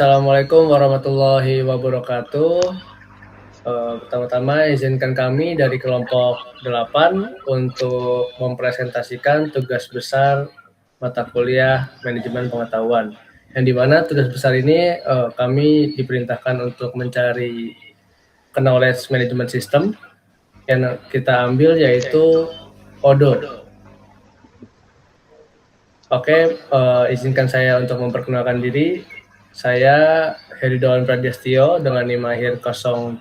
Assalamualaikum warahmatullahi wabarakatuh. Pertama-tama izinkan kami dari kelompok 8 untuk mempresentasikan tugas besar mata kuliah manajemen pengetahuan. Yang dimana tugas besar ini kami diperintahkan untuk mencari knowledge management system yang kita ambil yaitu ODO. Oke, izinkan saya untuk memperkenalkan diri. Saya Heridawan Pradestio dengan NIM akhir 036.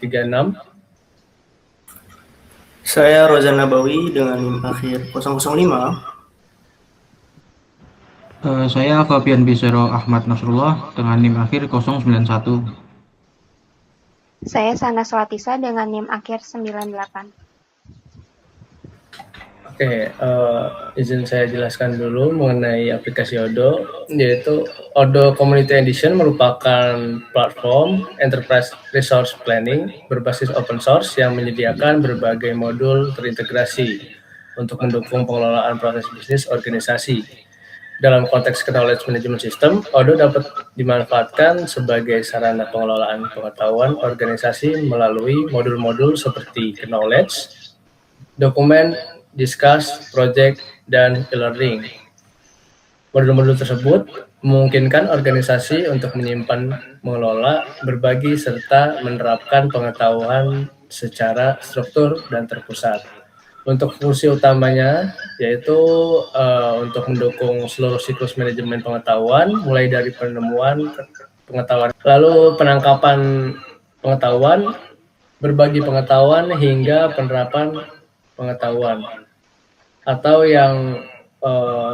Saya Rozan Nabawi dengan NIM akhir 005. Saya Fabian Bisero Ahmad Nasrullah dengan NIM akhir 091. Saya Sana Swatisa dengan NIM akhir 98. Oke, izin saya jelaskan dulu mengenai aplikasi Odoo, yaitu Odoo Community Edition merupakan platform enterprise resource planning berbasis open source yang menyediakan berbagai modul terintegrasi untuk mendukung pengelolaan proses bisnis organisasi. Dalam konteks knowledge management system, Odoo dapat dimanfaatkan sebagai sarana pengelolaan pengetahuan organisasi melalui modul-modul seperti knowledge, dokumen, discuss, project, dan e-learning. Modul-modul tersebut memungkinkan organisasi untuk menyimpan, mengelola, berbagi, serta menerapkan pengetahuan secara struktur dan terpusat. Untuk fungsi utamanya yaitu untuk mendukung seluruh siklus manajemen pengetahuan, mulai dari penemuan pengetahuan, lalu penangkapan pengetahuan, berbagi pengetahuan, hingga penerapan pengetahuan. Atau yang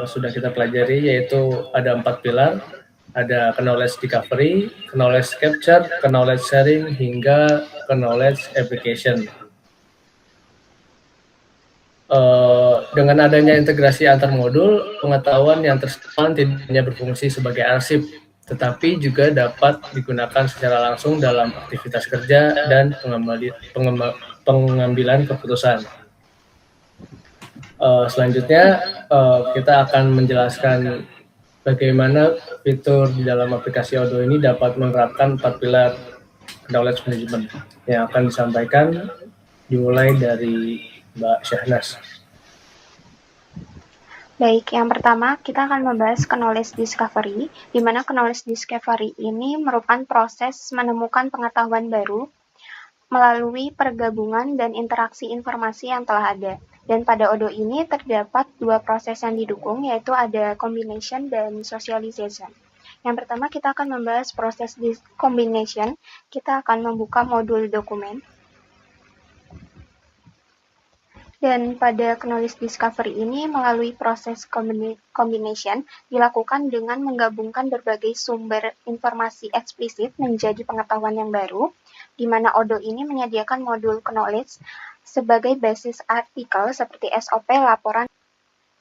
sudah kita pelajari yaitu ada 4 pilar, ada knowledge discovery, knowledge capture, knowledge sharing, hingga knowledge application. Dengan adanya integrasi antar modul, pengetahuan yang tersimpan tidak hanya berfungsi sebagai arsip, tetapi juga dapat digunakan secara langsung dalam aktivitas kerja dan pengambilan keputusan. Selanjutnya kita akan menjelaskan bagaimana fitur di dalam aplikasi Odoo ini dapat menerapkan 4 pilar knowledge management yang akan disampaikan dimulai dari Mbak Syahnas. Baik, yang pertama kita akan membahas knowledge discovery, di mana knowledge discovery ini merupakan proses menemukan pengetahuan baru melalui pergabungan dan interaksi informasi yang telah ada. Dan pada Odoo ini terdapat 2 proses yang didukung, yaitu ada combination dan socialization. Yang pertama kita akan membahas proses combination. Kita akan membuka modul dokumen. Dan pada knowledge discovery ini melalui proses combination dilakukan dengan menggabungkan berbagai sumber informasi eksplisit menjadi pengetahuan yang baru, di mana Odoo ini menyediakan modul knowledge sebagai basis artikel seperti SOP, laporan.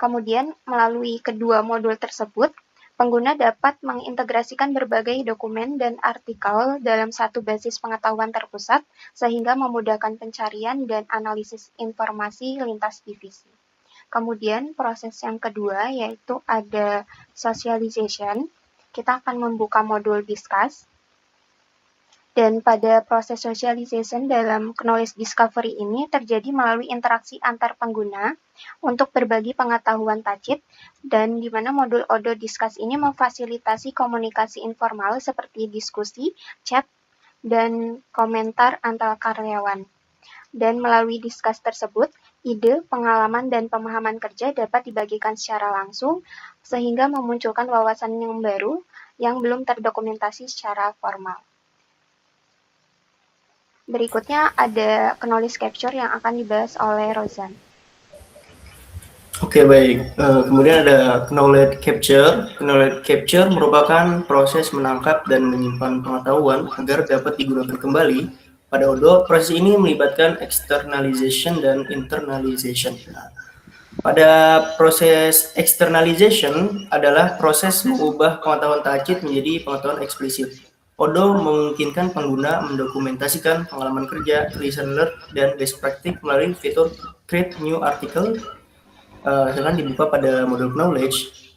Kemudian melalui kedua modul tersebut, pengguna dapat mengintegrasikan berbagai dokumen dan artikel dalam satu basis pengetahuan terpusat, sehingga memudahkan pencarian dan analisis informasi lintas divisi. Kemudian proses yang kedua yaitu ada socialization. Kita akan membuka modul discuss. Dan pada proses socialization dalam knowledge discovery ini terjadi melalui interaksi antar pengguna untuk berbagi pengetahuan tacit, dan di mana modul Odoo Discuss ini memfasilitasi komunikasi informal seperti diskusi, chat, dan komentar antar karyawan. Dan melalui discuss tersebut, ide, pengalaman, dan pemahaman kerja dapat dibagikan secara langsung sehingga memunculkan wawasan yang baru yang belum terdokumentasi secara formal. Berikutnya ada knowledge capture yang akan dibahas oleh Rozan. Oke, baik. Kemudian ada knowledge capture. Knowledge capture merupakan proses menangkap dan menyimpan pengetahuan agar dapat digunakan kembali. Pada Odoo, proses ini melibatkan externalization dan internalization. Pada proses externalization adalah proses mengubah pengetahuan tacit menjadi pengetahuan eksplisit. Odoo memungkinkan pengguna mendokumentasikan pengalaman kerja, lesson learned, dan best practice melalui fitur create new article. Silahkan dibuka pada modul knowledge.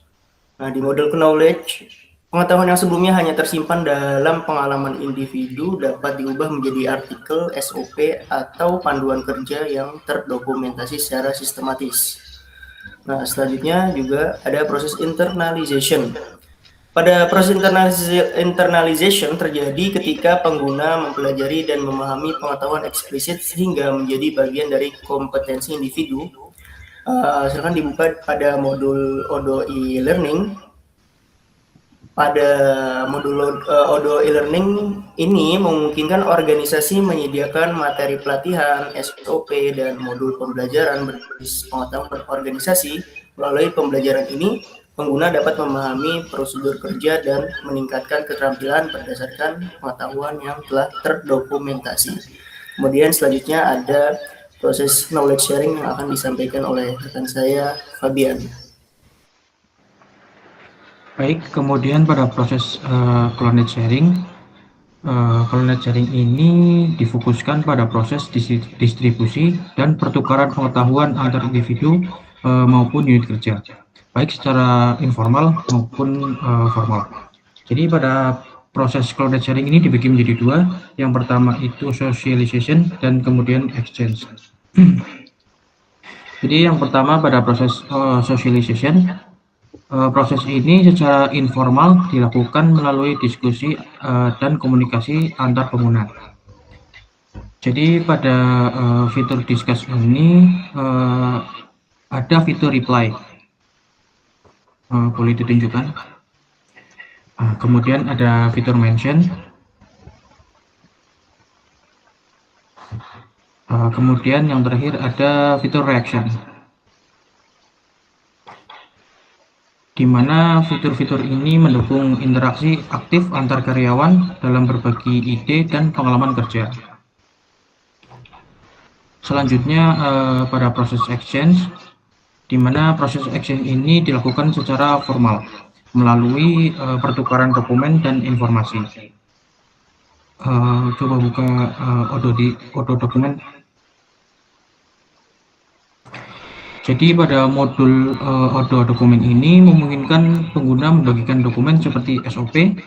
Nah, di modul knowledge Pengetahuan yang sebelumnya hanya tersimpan dalam pengalaman individu dapat diubah menjadi artikel, SOP, atau panduan kerja yang terdokumentasi secara sistematis. Nah, selanjutnya juga ada proses internalization. Pada proses internalization terjadi ketika pengguna mempelajari dan memahami pengetahuan eksplisit sehingga menjadi bagian dari kompetensi individu. Silakan dibuka pada modul Odoo e-learning. Pada modul Odoo e-learning ini memungkinkan organisasi menyediakan materi pelatihan, SOP, dan modul pembelajaran berbasis pengetahuan organisasi. Melalui pembelajaran ini, pengguna dapat memahami prosedur kerja dan meningkatkan keterampilan berdasarkan pengetahuan yang telah terdokumentasi. Kemudian selanjutnya ada proses knowledge sharing yang akan disampaikan oleh rekan saya, Fabian. Baik, kemudian pada proses knowledge sharing, ini difokuskan pada proses distribusi dan pertukaran pengetahuan antar individu maupun unit kerja, baik secara informal maupun formal. Jadi pada proses knowledge sharing ini dibagi menjadi dua. Yang pertama itu socialization dan kemudian exchange. Jadi yang pertama pada proses socialization, proses ini secara informal dilakukan melalui diskusi dan komunikasi antar pengguna. Jadi pada fitur discuss ini ada fitur reply. Boleh ditunjukkan. Kemudian ada fitur mention. Kemudian yang terakhir ada fitur reaction, di mana fitur-fitur ini mendukung interaksi aktif antar karyawan dalam berbagi ide dan pengalaman kerja. Selanjutnya pada proses exchange, di mana proses exchange ini dilakukan secara formal melalui pertukaran dokumen dan informasi. Coba buka Odoo dokumen. Jadi pada modul Odoo dokumen ini memungkinkan pengguna membagikan dokumen seperti SOP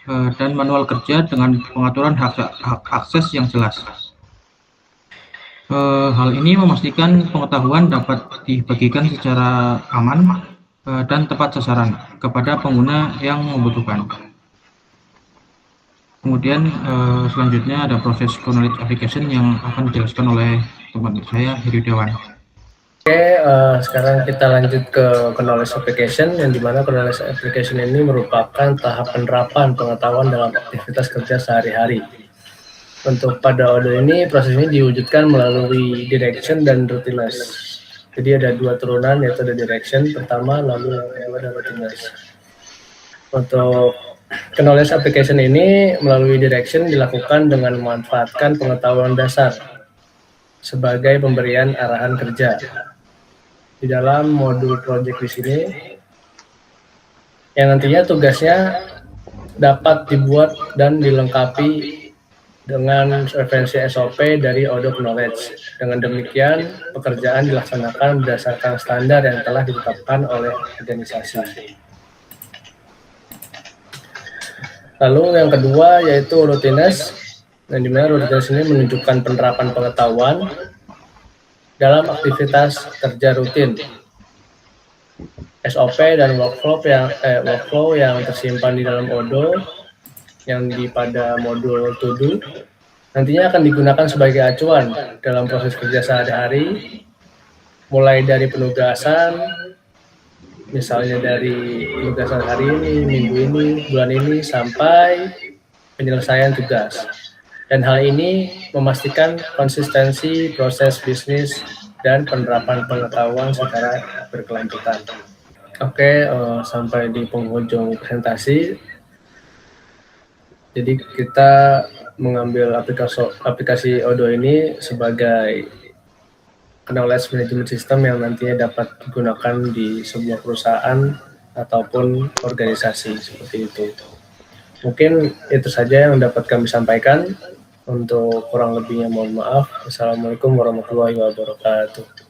dan manual kerja dengan pengaturan hak akses yang jelas. Hal ini memastikan pengetahuan dapat dibagikan secara aman dan tepat sasaran kepada pengguna yang membutuhkan. Kemudian selanjutnya ada proses knowledge application yang akan dijelaskan oleh teman saya, Heri Dewan. Oke, sekarang kita lanjut ke knowledge application, yang dimana knowledge application ini merupakan tahap penerapan pengetahuan dalam aktivitas kerja sehari-hari. Untuk pada Odoo ini, proses ini diwujudkan melalui direction dan routineness. Jadi ada dua turunan, yaitu ada direction pertama, lalu yang kedua ada routineness. Untuk knowledge application ini melalui direction dilakukan dengan memanfaatkan pengetahuan dasar sebagai pemberian arahan kerja. Di dalam modul project di sini, yang nantinya tugasnya dapat dibuat dan dilengkapi dengan referensi SOP dari Odoo Knowledge. Dengan demikian, pekerjaan dilaksanakan berdasarkan standar yang telah ditetapkan oleh organisasi. Lalu yang kedua yaitu routineness, yang dimana routineness ini menunjukkan penerapan pengetahuan dalam aktivitas kerja rutin. SOP dan workflow yang tersimpan di dalam Odoo yang pada modul to do nantinya akan digunakan sebagai acuan dalam proses kerja sehari-hari, mulai dari penugasan, misalnya dari penugasan hari ini, minggu ini, bulan ini, sampai penyelesaian tugas. Dan hal ini memastikan konsistensi proses bisnis dan penerapan pengetahuan secara berkelanjutan. Oke, sampai di penghujung presentasi. Jadi kita mengambil aplikasi Odoo ini sebagai knowledge management system yang nantinya dapat digunakan di sebuah perusahaan ataupun organisasi seperti itu. Mungkin itu saja yang dapat kami sampaikan. Untuk kurang lebihnya mohon maaf. Wassalamualaikum warahmatullahi wabarakatuh.